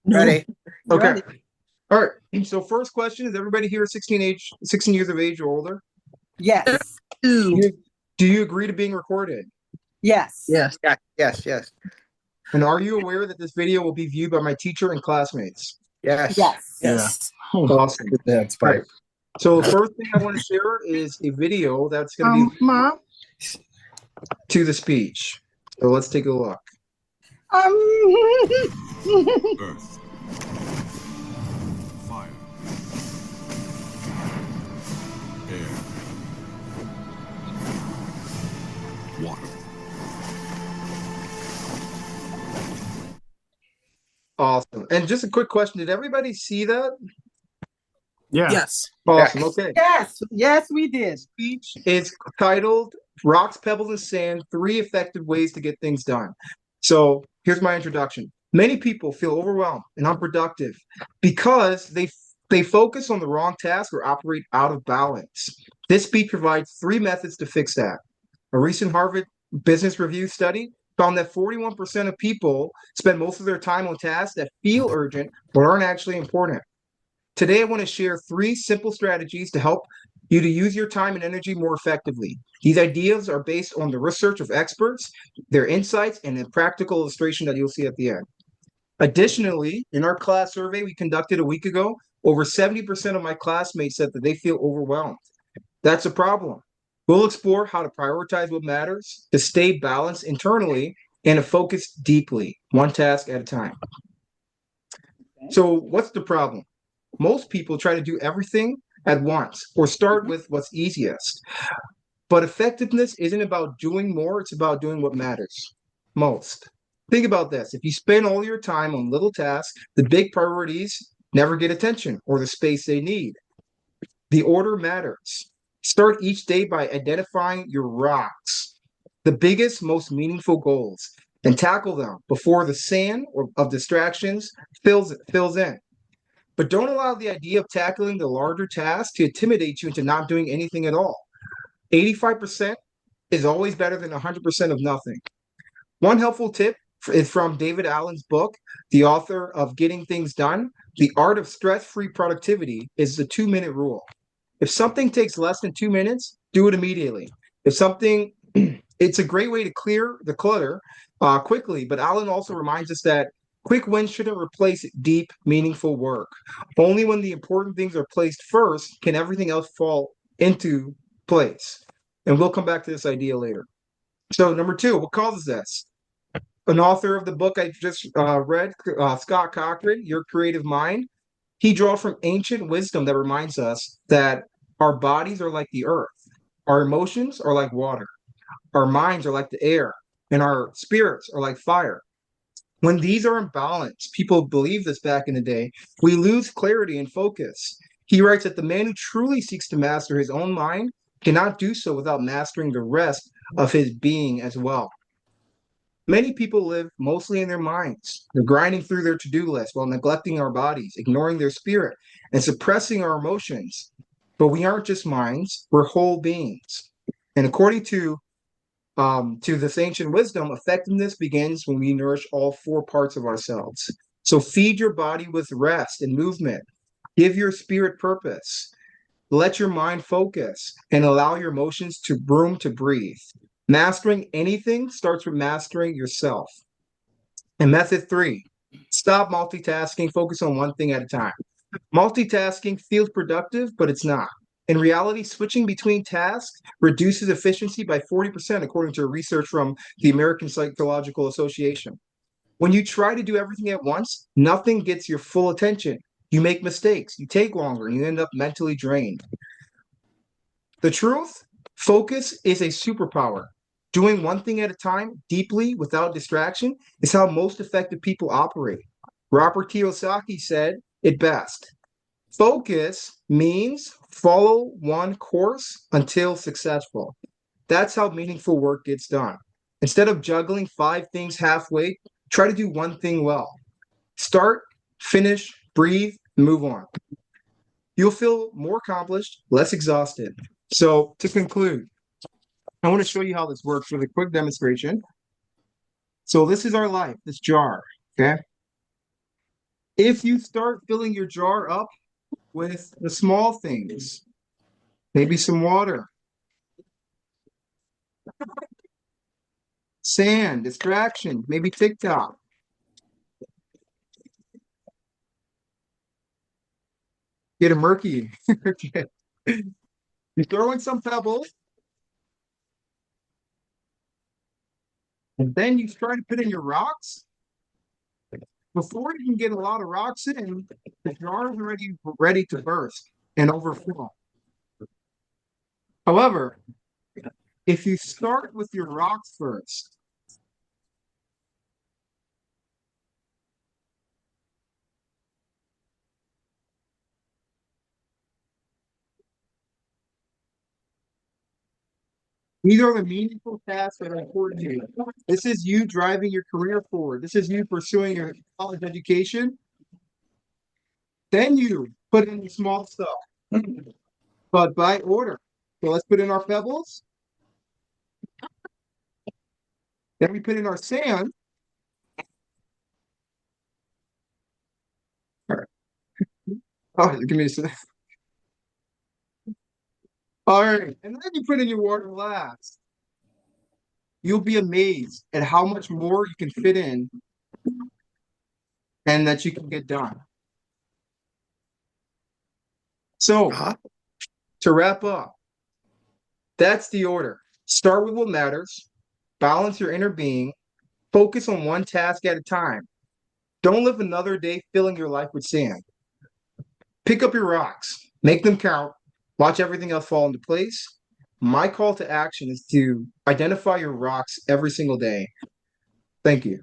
Ready? Okay. Ready? All right. So first question is everybody here 16 years of age or older? Yes. Do Two. you, do you agree to being recorded? Yes. Yes. Yes. And are you aware that this video will be viewed by my teacher and classmates? Yes. Yes. Yeah. Yes. Awesome. That's All fine. right. So the first thing I want to share is a video that's going to be Mom. to the speech. So let's take a look. Um. Earth, fire, air, water. Awesome. And just a quick question. Did everybody see that? Yeah. Yes. Awesome. Yes. Okay. Yes. Yes, we did. Speech is titled Rocks, Pebbles, and Sand, Three Effective Ways to Get Things Done. So here's my introduction. Many people feel overwhelmed and unproductive because they focus on the wrong task or operate out of balance. This speech provides three methods to fix that. A recent Harvard Business Review study found that 41% of people spend most of their time on tasks that feel urgent but aren't actually important. Today, I want to share three simple strategies to help you to use your time and energy more effectively. These ideas are based on the research of experts, their insights, and a practical illustration that you'll see at the end. Additionally, in our class survey we conducted a week ago, over 70% of my classmates said that they feel overwhelmed. That's a problem. We'll explore how to prioritize what matters, to stay balanced internally, and to focus deeply, one task at a time. So, what's the problem? Most people try to do everything at once or start with what's easiest. But effectiveness isn't about doing more, it's about doing what matters most. Think about this. If you spend all your time on little tasks, the big priorities never get attention or the space they need. The order matters. Start each day by identifying your rocks, the biggest, most meaningful goals, and tackle them before the sand of distractions fills in. But don't allow the idea of tackling the larger task to intimidate you into not doing anything at all. 85% is always better than 100% of nothing. One helpful tip is from David Allen's book, the author of Getting Things Done. The Art of Stress-Free Productivity is the 2-minute rule. If something takes less than 2 minutes, do it immediately. If something, it's a great way to clear the clutter quickly. But Allen also reminds us that quick wins shouldn't replace deep, meaningful work. Only when the important things are placed first can everything else fall into place. And we'll come back to this idea later. So, number two, what causes this? An author of the book I just read, Scott Cochran, Your Creative Mind, he draws from ancient wisdom that reminds us that our bodies are like the earth, our emotions are like water, our minds are like the air, and our spirits are like fire. When these are in balance, people believe this back in the day, we lose clarity and focus. He writes that the man who truly seeks to master his own mind cannot do so without mastering the rest of his being as well. Many people live mostly in their minds. They're grinding through their to-do list while neglecting our bodies, ignoring their spirit, and suppressing our emotions. But we aren't just minds, we're whole beings. And according to this ancient wisdom, effectiveness begins when we nourish all four parts of ourselves. So feed your body with rest and movement. Give your spirit purpose. Let your mind focus and allow your emotions to room to breathe. Mastering anything starts with mastering yourself. And method three, stop multitasking, focus on one thing at a time. Multitasking feels productive, but it's not. In reality, switching between tasks reduces efficiency by 40%, according to research from the American Psychological Association. When you try to do everything at once, nothing gets your full attention. You make mistakes, you take longer, and you end up mentally drained. The truth, focus is a superpower. Doing one thing at a time, deeply, without distraction, is how most effective people operate. Robert Kiyosaki said it best. Focus means follow one course until successful. That's how meaningful work gets done. Instead of juggling five things halfway, try to do one thing well. Start, finish, breathe, and move on. You'll feel more accomplished, less exhausted. So, to conclude, I want to show you how this works with a quick demonstration. So, this is our life, this jar, okay? If you start filling your jar up with the small things, maybe some water, sand, distraction, maybe TikTok. Get a murky. Okay. You throw in some pebbles, and then you try to put in your rocks. Before you can get a lot of rocks in, the jar is already ready to burst and overflow. However, if you start with your rocks first, these are the meaningful tasks that are important to you. This is you driving your career forward. This is you pursuing your college education. Then you put in the small stuff, but by order. So let's put in our pebbles. Then we put in our sand. All right. Oh, give me a second. All right. And then you put in your water last. You'll be amazed at how much more you can fit in and that you can get done. So, to wrap up, that's the order. Start with what matters, balance your inner being, focus on one task at a time. Don't live another day filling your life with sand. Pick up your rocks, make them count, watch everything else fall into place. My call to action is to identify your rocks every single day. Thank you.